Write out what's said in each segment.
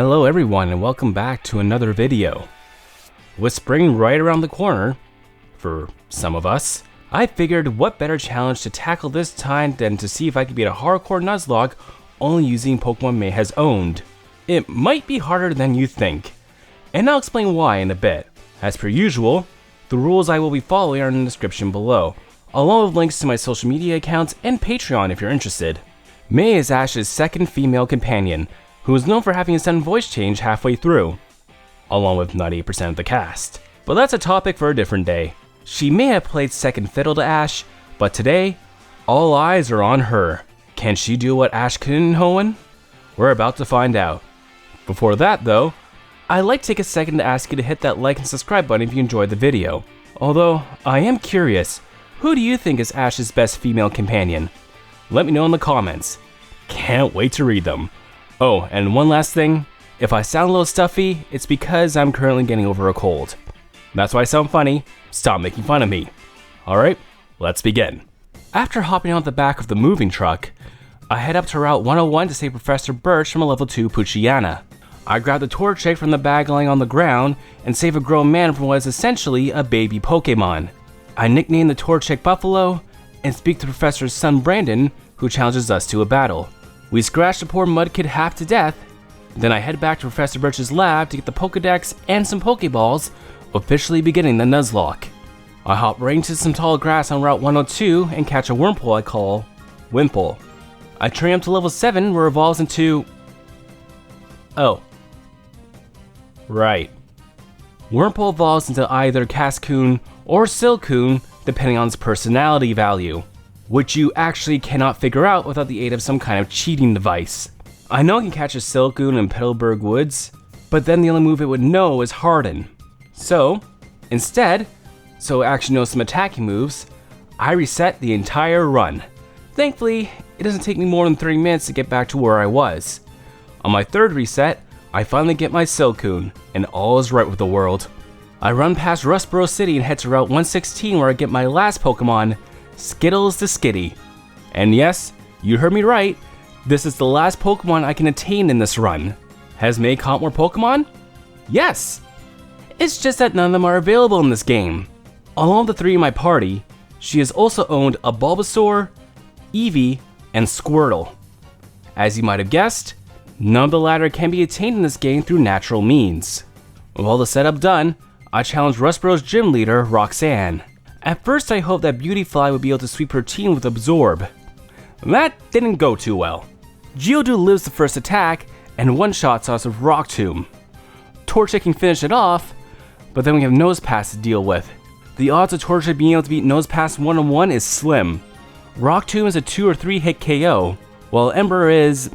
Hello everyone and welcome back to another video. With spring right around the corner, for some of us, I figured what better challenge to tackle this time than to see if I could beat a hardcore Nuzlocke only using Pokemon May has owned. It might be harder than you think, and I'll explain why in a bit. As per usual, the rules I will be following are in the description below, along with links to my social media accounts and Patreon if you're interested. May is Ash's second female companion, who is known for having a sudden voice change halfway through, along with 98% of the cast. But that's a topic for a different day. She may have played second fiddle to Ash, but today, all eyes are on her. Can she do what Ash couldn't, Hoenn? We're about to find out. Before that though, I'd like to take a second to ask you to hit that like and subscribe button if you enjoyed the video. Although, I am curious, who do you think is Ash's best female companion? Let me know in the comments. Can't wait to read them. Oh, and one last thing, if I sound a little stuffy, it's because I'm currently getting over a cold. That's why I sound funny, stop making fun of me. Alright, let's begin. After hopping out the back of the moving truck, I head up to Route 101 to save Professor Birch from a level 2 Poochyena. I grab the Torchic from the bag lying on the ground and save a grown man from what is essentially a baby Pokemon. I nickname the Torchic Buffalo and speak to Professor's son Brandon, who challenges us to a battle. We scratch the poor Mudkid half to death, then I head back to Professor Birch's lab to get the Pokedex and some Pokeballs, officially beginning the Nuzlocke. I hop right into some tall grass on Route 102 and catch a Wurmple I call Wimple. I train up to level 7 where it evolves into... Oh. Right. Wurmple evolves into either Cascoon or Silcoon depending on its personality value, which you actually cannot figure out without the aid of some kind of cheating device. I know I can catch a Silcoon in Petalburg Woods, but then the only move it would know is Harden. So, instead, so it actually knows some attacking moves, I reset the entire run. Thankfully, it doesn't take me more than 30 minutes to get back to where I was. On my third reset, I finally get my Silcoon, and all is right with the world. I run past Rustboro City and head to Route 116 where I get my last Pokemon, Skittles the Skitty. And yes, you heard me right, this is the last Pokemon I can attain in this run. Has May caught more Pokemon? Yes! It's just that none of them are available in this game. Along with the 3 in my party, she has also owned a Bulbasaur, Eevee, and Squirtle. As you might have guessed, none of the latter can be attained in this game through natural means. With all the setup done, I challenge Rustboro's gym leader, Roxanne. At first I hoped that Beautyfly would be able to sweep her team with Absorb. That didn't go too well. Geodude lives the first attack and one-shots us with Rock Tomb. Torchic can finish it off, but then we have Nosepass to deal with. The odds of Torchic being able to beat Nosepass one-on-one is slim. Rock Tomb is a 2 or 3 hit KO, while Ember is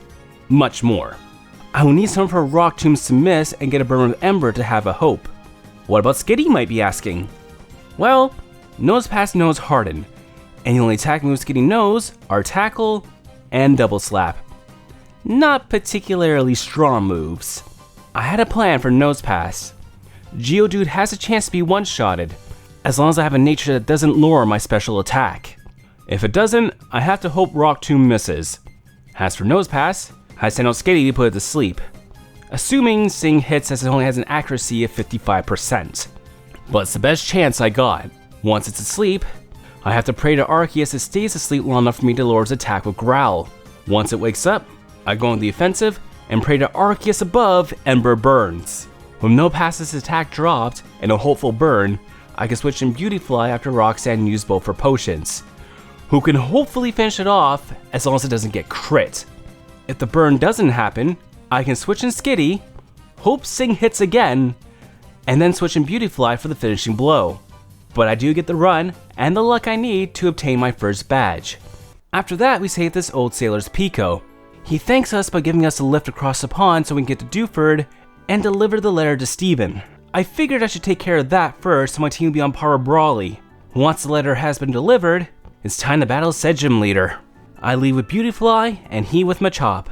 much more. I will need some of her Rock Tombs to miss and get a burn with Ember to have a hope. What about Skitty, you might be asking? Well, Nosepass knows Harden, and the only attack moves Skitty knows are Tackle and Double Slap. Not particularly strong moves. I had a plan for Nosepass. Geodude has a chance to be one-shotted, as long as I have a nature that doesn't lower my special attack. If it doesn't, I have to hope Rock Tomb misses. As for Nosepass, I send out Skitty to put it to sleep, assuming Sing hits as it only has an accuracy of 55%. But it's the best chance I got. Once it's asleep, I have to pray to Arceus it stays asleep long enough for me to lower its attack with Growl. Once it wakes up, I go on the offensive and pray to Arceus above Ember Burns. With Nosepass's attack dropped and a hopeful burn, I can switch in Beautyfly after Roxanne used both her potions, who can hopefully finish it off as long as it doesn't get crit. If the burn doesn't happen, I can switch in Skitty, hope Sing hits again, and then switch in Beautyfly for the finishing blow. But I do get the run and the luck I need to obtain my first badge. After that, we save this old sailor's Pico. He thanks us by giving us a lift across the pond so we can get to Dewford and deliver the letter to Steven. I figured I should take care of that first so my team will be on par with Brawly. Once the letter has been delivered, it's time to battle said gym leader. I leave with Beautyfly and he with Machop.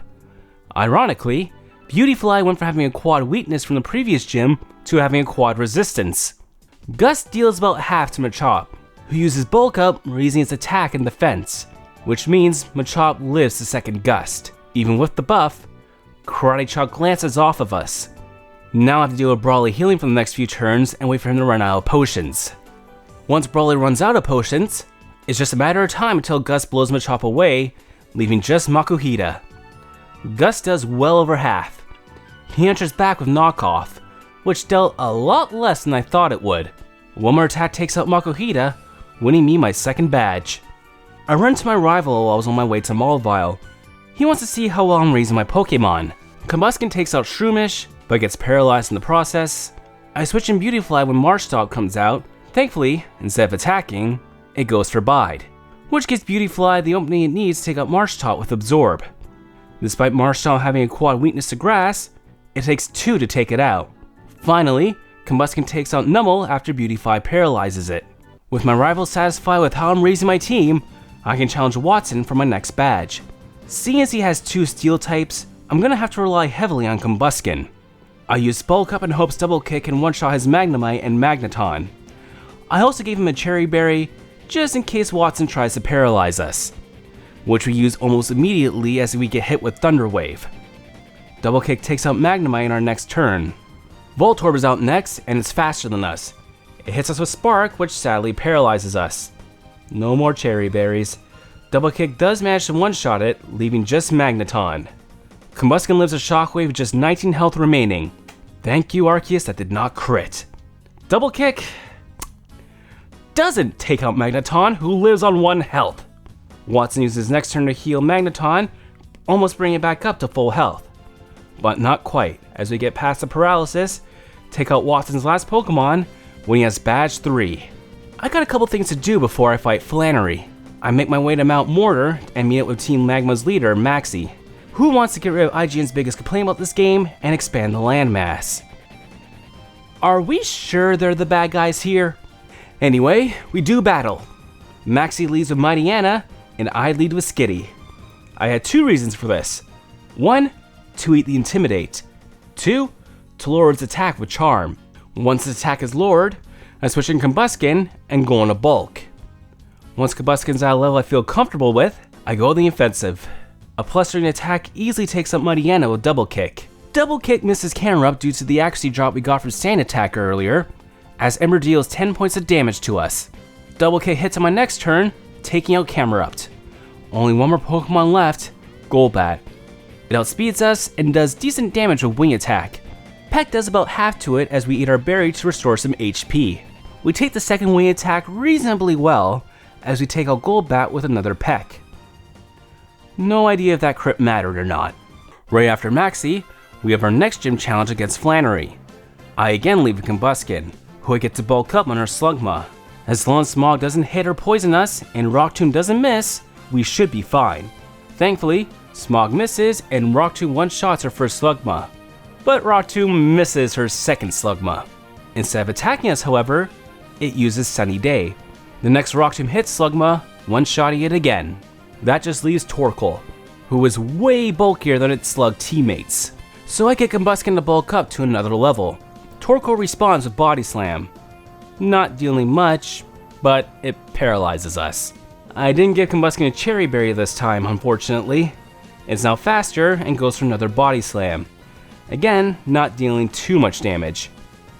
Ironically, Beautyfly went from having a quad weakness from the previous gym to having a quad resistance. Gust deals about half to Machop, who uses Bulk Up, raising its attack and defense, which means Machop lives the second Gust. Even with the buff, Karate Chop glances off of us. Now I have to deal with Brawly healing for the next few turns and wait for him to run out of potions. Once Brawly runs out of potions, it's just a matter of time until Gus blows Machop away, leaving just Makuhita. Gus does well over half. He enters back with knockoff, which dealt a lot less than I thought it would. One more attack takes out Makuhita, winning me my second badge. I run to my rival while I was on my way to Malvile. He wants to see how well I'm raising my Pokemon. Combuskin takes out Shroomish, but gets paralyzed in the process. I switch in Beautifly when Marshtomp comes out. Thankfully, instead of attacking, it goes for Bide, which gives Beautifly the opening it needs to take out Marshtomp with Absorb. Despite Marshtomp having a quad weakness to Grass, it takes 2 to take it out. Finally, Combuskin takes out Numel after Beautifly paralyzes it. With my rival satisfied with how I'm raising my team, I can challenge Watson for my next badge. Seeing as he has 2 steel types, I'm gonna have to rely heavily on Combuskin. I used Bulk Up in hopes Double Kick can one-shot his Magnemite and Magneton. I also gave him a Cherry Berry, just in case Watson tries to paralyze us, which we use almost immediately as we get hit with Thunder Wave. Double Kick takes out Magnemite in our next turn. Voltorb is out next, and it's faster than us. It hits us with Spark, which sadly paralyzes us. No more Cherry Berries. Double Kick does manage to one-shot it, leaving just Magneton. Combuskin lives a Shockwave with just 19 health remaining. Thank you, Arceus, that did not crit. Double Kick doesn't take out Magneton, who lives on 1 health. Watson uses his next turn to heal Magneton, almost bringing it back up to full health. But not quite, as we get past the paralysis, take out Watson's last Pokemon when he has Badge 3. I got a couple things to do before I fight Flannery. I make my way to Mount Mortar and meet up with Team Magma's leader, Maxie, who wants to get rid of IGN's biggest complaint about this game and expand the landmass. Are we sure they're the bad guys here? Anyway, we do battle. Maxie leads with Mighty Anna, and I lead with Skitty. I had 2 reasons for this. 1, to eat the Intimidate. 2, to lower its attack with Charm. Once its attack is lowered, I switch in Combuskin and go on a Bulk. Once Combuskin's at a level I feel comfortable with, I go on the offensive. A +3 attack easily takes out Mighty Anna with Double Kick. Double Kick misses Camera Up due to the accuracy drop we got from Sand Attack earlier, as Ember deals 10 points of damage to us. Double Kick hits on my next turn, taking out Camera Up. Only one more Pokemon left, Golbat. It outspeeds us and does decent damage with Wing Attack. Peck does about half to it as we eat our berry to restore some HP. We take the second Wing Attack reasonably well as we take out Golbat with another Peck. No idea if that crit mattered or not. Right after Maxie, we have our next gym challenge against Flannery. I again leave with Combuskin, who I get to bulk up on her Slugma. As long as Smog doesn't hit or poison us and Rock Tomb doesn't miss, we should be fine. Thankfully, Smog misses and Rock Tomb one-shots her first Slugma, but Rock Tomb misses her second Slugma. Instead of attacking us, however, it uses Sunny Day. The next Rock Tomb hits Slugma, one-shotting it again. That just leaves Torkoal, who is way bulkier than its Slug teammates. So I get Combuskin to bulk up to another level. Torkoal responds with Body Slam. Not dealing much, but it paralyzes us. I didn't give Combuskin a Cherry Berry this time, unfortunately. It's now faster and goes for another Body Slam. Again, not dealing too much damage.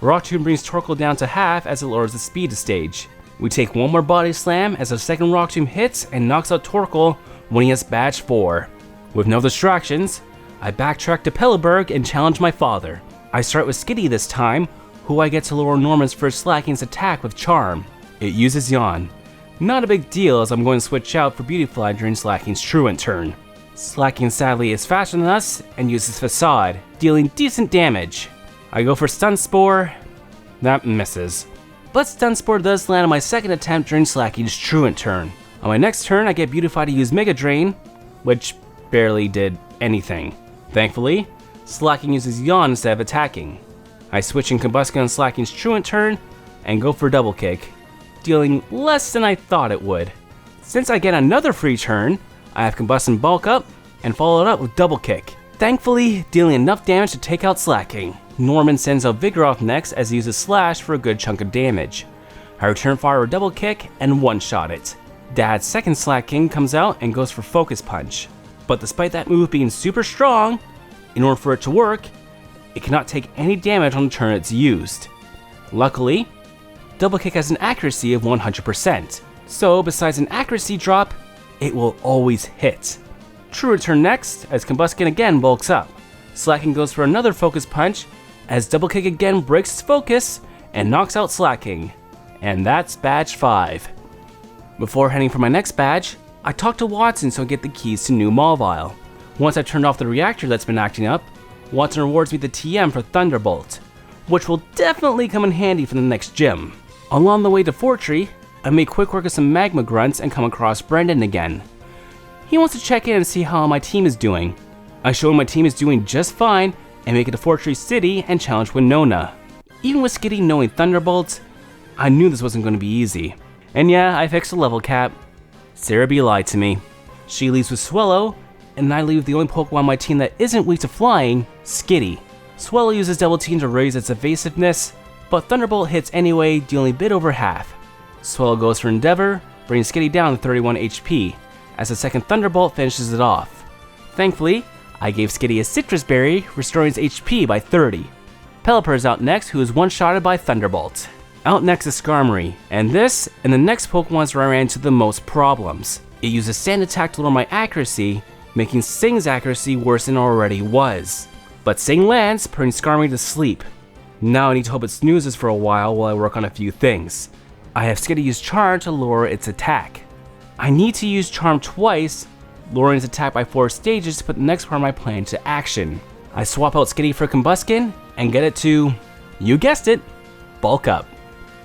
Rock Tomb brings Torkoal down to half as it lowers the speed to stage. We take one more Body Slam as our second Rock Tomb hits and knocks out Torkoal when he has Badge 4. With no distractions, I backtrack to Pelleberg and challenge my father. I start with Skitty this time, who I get to lower Norman's first Slacking's attack with Charm. It uses Yawn. Not a big deal as I'm going to switch out for Beautifly during Slacking's Truant turn. Slacking sadly is faster than us and uses Facade, dealing decent damage. I go for Stun Spore. That misses. But Stun Spore does land on my second attempt during Slacking's Truant turn. On my next turn, I get Beautifly to use Mega Drain, which barely did anything. Thankfully, Slacking uses Yawn instead of attacking. I switch in Combuskin on Slacking's Truant turn and go for Double Kick, dealing less than I thought it would. Since I get another free turn, I have Combuskin bulk up and follow it up with Double Kick, thankfully dealing enough damage to take out Slacking. Norman sends out Vigoroth next as he uses Slash for a good chunk of damage. I return fire with Double Kick and one-shot it. Dad's second Slacking comes out and goes for Focus Punch. But despite that move being super strong, In order for it to work, it cannot take any damage on the turn it's used. Luckily, Double Kick has an accuracy of 100%, so besides an accuracy drop, it will always hit. True Return next, as Combusken again bulks up. Slacking goes for another Focus Punch, as Double Kick again breaks its focus and knocks out Slacking. And that's badge 5. Before heading for my next badge, I talked to Watson so I get the keys to New Mawile. Once I turned off the reactor that's been acting up, Watson rewards me the TM for Thunderbolt, which will definitely come in handy for the next gym. Along the way to Fortree, I make quick work of some Magma grunts and come across Brendan again. He wants to check in and see how my team is doing. I show him my team is doing just fine and make it to Fortree City and challenge Winona. Even with Skitty knowing Thunderbolts, I knew this wasn't going to be easy. And yeah, I fixed the level cap. Sarah B lied to me. She leaves with Swellow, and I leave with the only Pokemon on my team that isn't weak to flying, Skitty. Swellow uses Double Team to raise its evasiveness, but Thunderbolt hits anyway, dealing a bit over half. Swellow goes for Endeavor, bringing Skitty down to 31 HP, as the second Thunderbolt finishes it off. Thankfully, I gave Skitty a Citrus Berry, restoring its HP by 30. Pelipper is out next, who is one-shotted by Thunderbolt. Out next is Skarmory, and this and the next Pokemon is where I ran into the most problems. It uses Sand Attack to lower my accuracy, making Sing's accuracy worse than it already was. But Sing lands, putting Skarmory to sleep. Now I need to hope it snoozes for a while I work on a few things. I have Skitty use Charm to lower its attack. I need to use Charm twice, lowering its attack by 4 stages to put the next part of my plan into action. I swap out Skitty for Combusken and get it to, you guessed it, bulk up.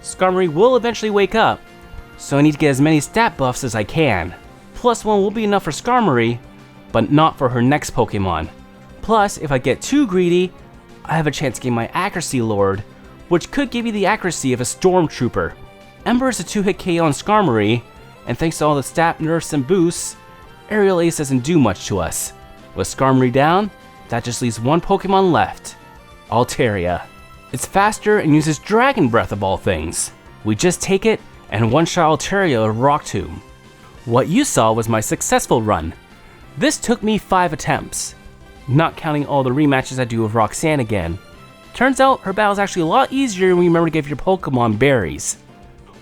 Skarmory will eventually wake up, so I need to get as many stat buffs as I can. +1 will be enough for Skarmory, but not for her next Pokemon. Plus, if I get too greedy, I have a chance to get my accuracy lowered, which could give me the accuracy of a Stormtrooper. Ember is a 2-hit KO on Skarmory, and thanks to all the stat nerfs and boosts, Aerial Ace doesn't do much to us. With Skarmory down, that just leaves one Pokemon left, Altaria. It's faster and uses Dragon Breath of all things. We just take it and one-shot Altaria with Rock Tomb. What you saw was my successful run. This took me 5 attempts, not counting all the rematches I do with Roxanne again. Turns out her battle is actually a lot easier when you remember to give your Pokemon berries.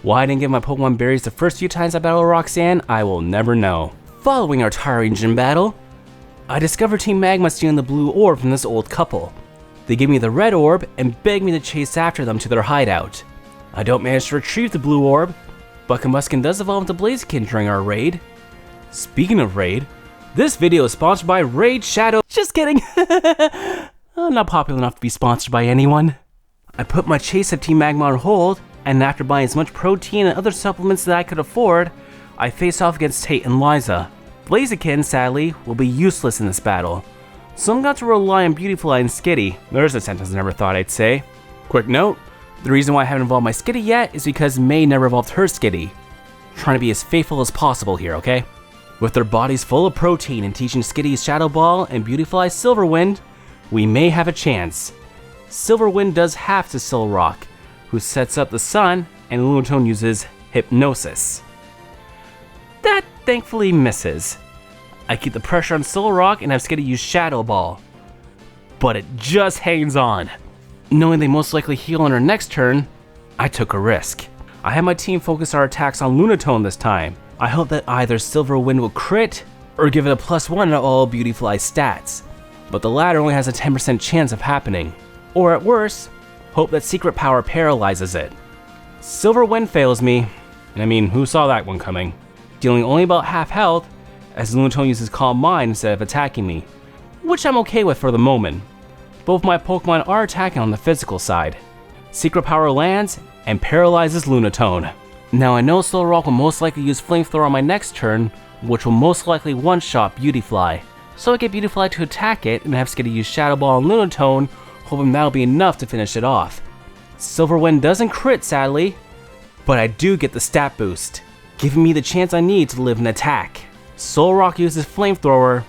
Why I didn't give my Pokemon berries the first few times I battled Roxanne, I will never know. Following our tiring gym battle, I discovered Team Magma stealing the blue orb from this old couple. They give me the red orb and beg me to chase after them to their hideout. I don't manage to retrieve the blue orb, but Combusken does evolve into Blaziken during our raid. Speaking of raid, this video is sponsored by Raid Shadow. Just kidding. I'm not popular enough to be sponsored by anyone. I put my chase of Team Magma on hold, and after buying as much protein and other supplements that I could afford, I face off against Tate and Liza. Blaziken, sadly, will be useless in this battle, so I'm going to rely on Beautifly and Skitty. There's a sentence I never thought I'd say. Quick note, the reason why I haven't evolved my Skitty yet is because May never evolved her Skitty. Trying to be as faithful as possible here, okay? With their bodies full of protein and teaching Skitty's Shadow Ball and Beautifly Silverwind, we may have a chance. Silverwind does half to Solrock, who sets up the sun, and Lunatone uses Hypnosis. That thankfully misses. I keep the pressure on Solrock and have Skitty use Shadow Ball, but it just hangs on. Knowing they most likely heal on her next turn, I took a risk. I had my team focus our attacks on Lunatone this time. I hope that either Silverwind will crit, or give it a +1 to all Beautifly stats, but the latter only has a 10% chance of happening. Or at worst, hope that Secret Power paralyzes it. Silverwind fails me, and I mean, who saw that one coming? Dealing only about half health, as Lunatone uses Calm Mind instead of attacking me, which I'm okay with for the moment. Both my Pokemon are attacking on the physical side. Secret Power lands and paralyzes Lunatone. Now I know Solrock will most likely use Flamethrower on my next turn, which will most likely one-shot Beautifly. So I get Beautifly to attack it and have Skitty use Shadow Ball on Lunatone, hoping that'll be enough to finish it off. Silverwind doesn't crit sadly, but I do get the stat boost, giving me the chance I need to live an attack. Solrock uses Flamethrower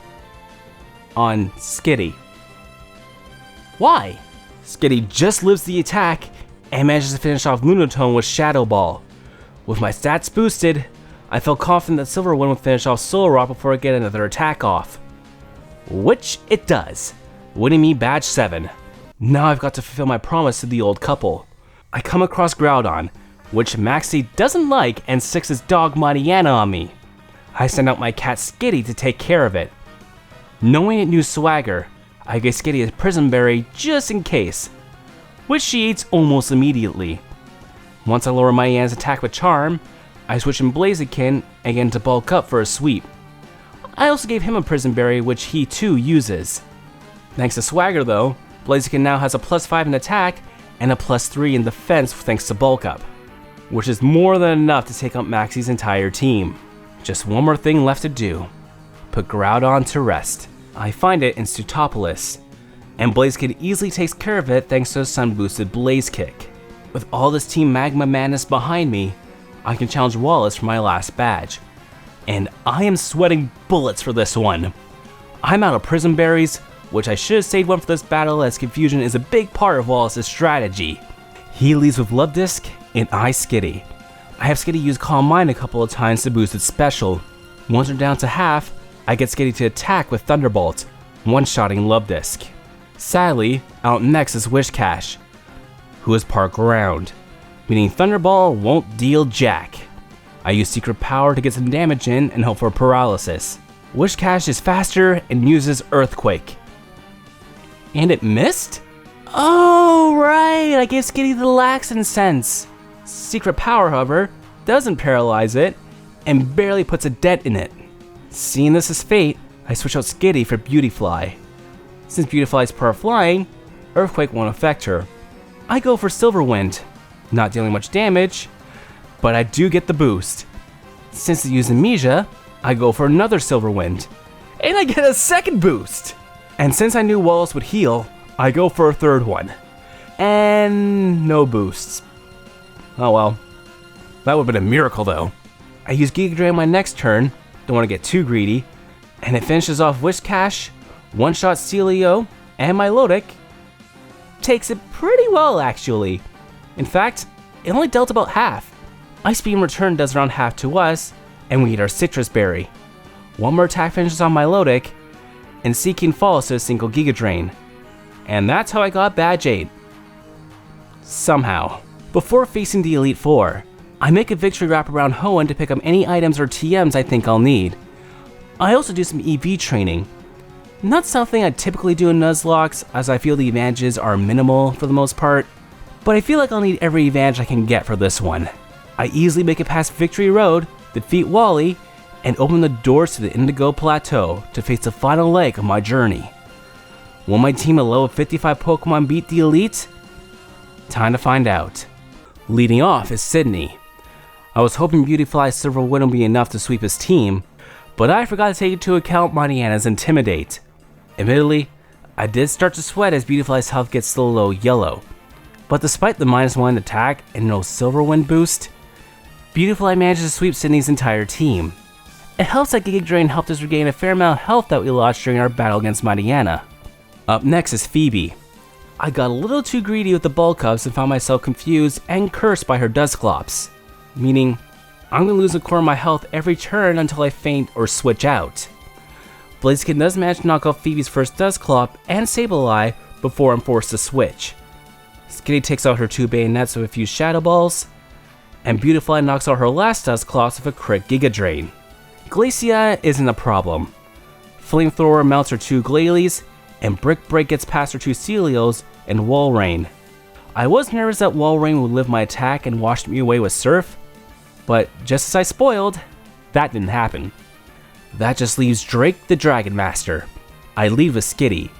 on Skitty. Why? Skitty just lives the attack and manages to finish off Lunatone with Shadow Ball. With my stats boosted, I felt confident that Silverwind would finish off Solrock before I get another attack off. Which it does. winning me badge 7. Now I've got to fulfill my promise to the old couple. I come across Groudon, which Maxie doesn't like and sticks his dog Mariana on me. I send out my cat Skitty to take care of it. Knowing it knew swagger, I give Skitty a Prism Berry just in case, which she eats almost immediately. Once I lower Mariana's attack with Charm, I switch in Blaziken again to bulk up for a sweep. I also gave him a Prism Berry, which he too uses. Thanks to swagger though, Blaziken now has a +5 in attack and a +3 in defense thanks to bulk up, which is more than enough to take out Maxie's entire team. Just one more thing left to do. Put Groudon to rest. I find it in Stutopolis, and Blaziken easily takes care of it thanks to a sun-boosted Blaze Kick. With all this Team Magma madness behind me, I can challenge Wallace for my last badge. And I am sweating bullets for this one. I'm out of Prism Berries, which I should have saved one for this battle as confusion is a big part of Wallace's strategy. He leads with Love Disc, and I Skitty. I have Skitty use Calm Mind a couple of times to boost its special. Once we're down to half, I get Skitty to attack with Thunderbolt, one-shotting Love Disc. Sadly, out next is Wishcash, who is part ground, meaning Thunderball won't deal jack. I use Secret Power to get some damage in and hope for paralysis. Wishcash is faster and uses Earthquake. And it missed? Oh right, I gave Skitty the Laxin sense. Secret Power, however, doesn't paralyze it and barely puts a dent in it. Seeing this as fate, I switch out Skitty for Beautyfly. Since Beautyfly's part flying, Earthquake won't affect her. I go for Silverwind, not dealing much damage, but I do get the boost. Since it used Amnesia, I go for another Silverwind, and I get a second boost. And since I knew Wallace would heal, I go for a third one. And no boosts. Oh well, that would have been a miracle though. I use Giga Drain my next turn, don't want to get too greedy, and it finishes off Wishcash, one-shot Celio, and my Milotic. Takes it pretty well actually. In fact, it only dealt about half. Ice Beam return does around half to us, and we eat our Citrus Berry. One more attack finishes on my Milotic, and Seeking falls to a single Giga Drain. And that's how I got badge 8. Somehow. Before facing the Elite Four, I make a victory wrap around Hoenn to pick up any items or TMs I think I'll need. I also do some EV training. Not something I typically do in Nuzlocke, as I feel the advantages are minimal for the most part, but I feel like I'll need every advantage I can get for this one. I easily make it past Victory Road, defeat Wally, and open the doors to the Indigo Plateau to face the final leg of my journey. Will my team of level 55 Pokemon beat the Elite? Time to find out. Leading off is Sydney. I was hoping Beautyfly's Silverwind would be enough to sweep his team, but I forgot to take into account Mariana's Intimidate. Admittedly, I did start to sweat as Beautyfly's health gets still low yellow, but despite the -1 attack and no Silverwind boost, Beautyfly manages to sweep Sydney's entire team. It helps that Giga Drain helped us regain a fair amount of health that we lost during our battle against Mariana. Up next is Phoebe. I got a little too greedy with the bulk ups and found myself confused and cursed by her Dusclops, meaning I'm going to lose a core of my health every turn until I faint or switch out. Blaziken does manage to knock off Phoebe's first Dusclop and Sableye before I'm forced to switch. Skitty takes out her 2 Bayonets with a few Shadow Balls, and Beautyfly knocks out her last Dusclops with a crit Giga Drain. Glacia isn't a problem. Flamethrower melts her 2 Glalie, and Brick Break gets past her 2 Celios and Walrein. I was nervous that Walrein would live my attack and wash me away with Surf, but just as I spoiled, that didn't happen. That just leaves Drake the Dragon Master. I lead with Skitty,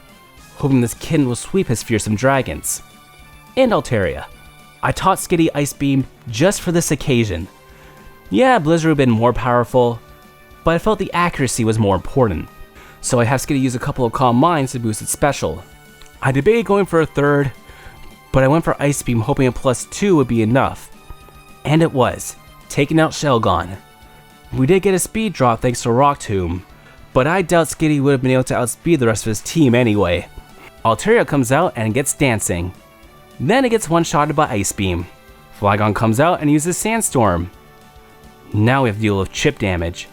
hoping this kitten will sweep his fearsome dragons. And Altaria. I taught Skitty Ice Beam just for this occasion. Yeah, Blizzard would have been more powerful, but I felt the accuracy was more important. So I have Skitty use a couple of Calm Minds to boost its special. I debated going for a third, but I went for Ice Beam hoping a +2 would be enough. And it was, taking out Shelgon. We did get a speed drop thanks to Rock Tomb, but I doubt Skitty would have been able to outspeed the rest of his team anyway. Altaria comes out and gets Dancing. Then it gets one-shotted by Ice Beam. Flygon comes out and uses Sandstorm. Now we have to deal with chip damage,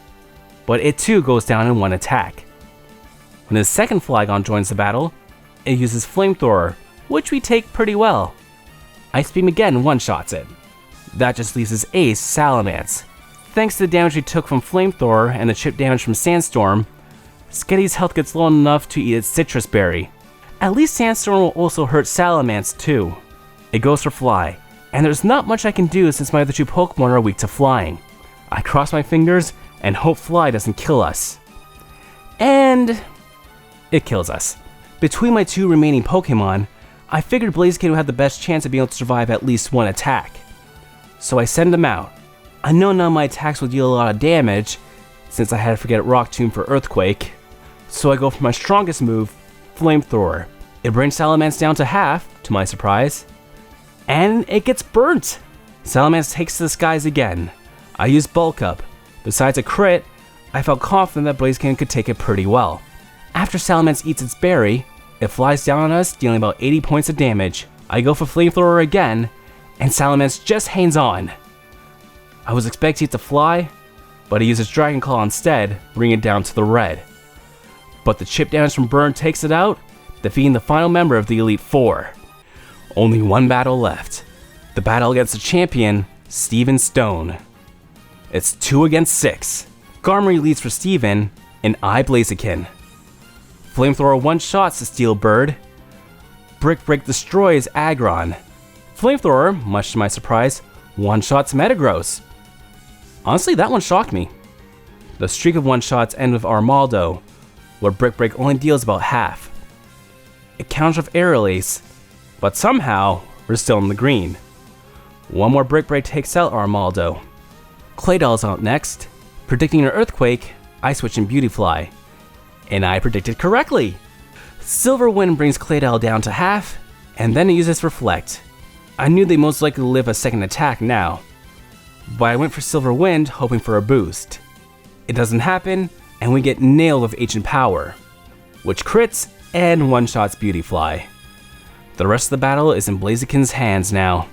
but it too goes down in one attack. When his second Flygon joins the battle, It uses Flamethrower, which we take pretty well. Ice Beam again one-shots it. That just leaves his ace, Salamence. Thanks to the damage we took from Flamethrower and the chip damage from Sandstorm, Skitty's health gets low enough to eat its Citrus Berry. At least Sandstorm will also hurt Salamence too. It goes for Fly, and there's not much I can do since my other two Pokemon are weak to flying. I cross my fingers and hope Fly doesn't kill us. And it kills us. Between my two remaining Pokemon, I figured Blaziken would have the best chance of being able to survive at least one attack. So I send him out. I know none of my attacks will deal a lot of damage, since I had to forget Rock Tomb for Earthquake. So I go for my strongest move, Flamethrower. It brings Salamence down to half, to my surprise. And it gets burnt! Salamence takes to the skies again. I use Bulk Up. Besides a crit, I felt confident that Blaziken could take it pretty well. After Salamence eats its berry, it flies down on us, dealing about 80 points of damage. I go for Flamethrower again, and Salamence just hangs on. I was expecting it to fly, but he uses Dragon Claw instead, bringing it down to the red. But the chip damage from Burn takes it out, defeating the final member of the Elite Four. Only one battle left. The battle against the champion, Steven Stone. It's 2 against 6. Garmory leads for Steven, and I Blaziken. Flamethrower one-shots the Steel Bird. Brick Break destroys Aggron. Flamethrower, much to my surprise, one-shots Metagross. Honestly, that one shocked me. The streak of one-shots end with Armaldo, where Brick Break only deals about half. It counters with Aerial Ace, but somehow, we're still in the green. One more Brick Break takes out Armaldo. Claydol's out next. Predicting an Earthquake, I switch in Beautyfly. And I predicted correctly! Silver Wind brings Claydol down to half, and then it uses Reflect. I knew they most likely live a second attack now, but I went for Silver Wind hoping for a boost. It doesn't happen, and we get nailed with Ancient Power, which crits and one-shots Beautyfly. The rest of the battle is in Blaziken's hands now.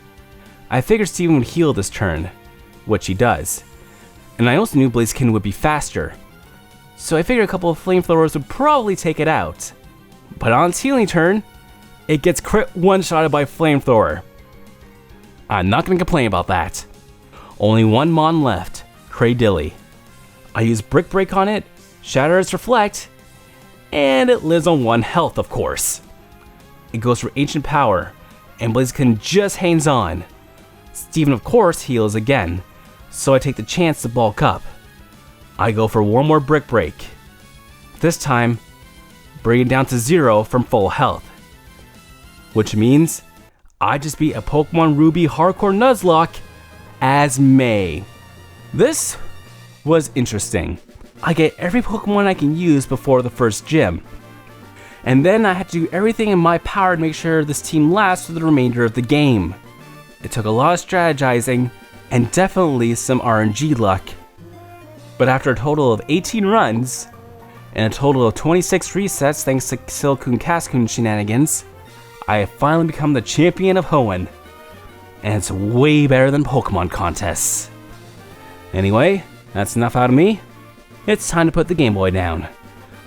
I figured Steven would heal this turn, which he does, and I also knew Blaziken would be faster, so I figured a couple of Flamethrowers would probably take it out. But on its healing turn, it gets crit one-shotted by Flamethrower. I'm not going to complain about that. Only one Mon left, Cradilly. I use Brick Break on it, shatter its Reflect, and it lives on 1 health, of course. It goes for Ancient Power, and Blaziken just hangs on. Steven, of course, heals again, so I take the chance to bulk up. I go for one more Brick Break. This time, bring it down to 0 from full health. Which means I just beat a Pokemon Ruby Hardcore Nuzlocke as May. This was interesting. I get every Pokemon I can use before the first gym. And then I had to do everything in my power to make sure this team lasts for the remainder of the game. It took a lot of strategizing and definitely some RNG luck. But after a total of 18 runs and a total of 26 resets thanks to Silcoon Cascoon shenanigans, I have finally become the champion of Hoenn. And it's way better than Pokemon contests. Anyway, that's enough out of me. It's time to put the Game Boy down.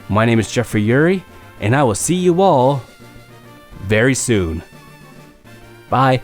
My name is Jeffrey Yuri, and I will see you all very soon. Bye.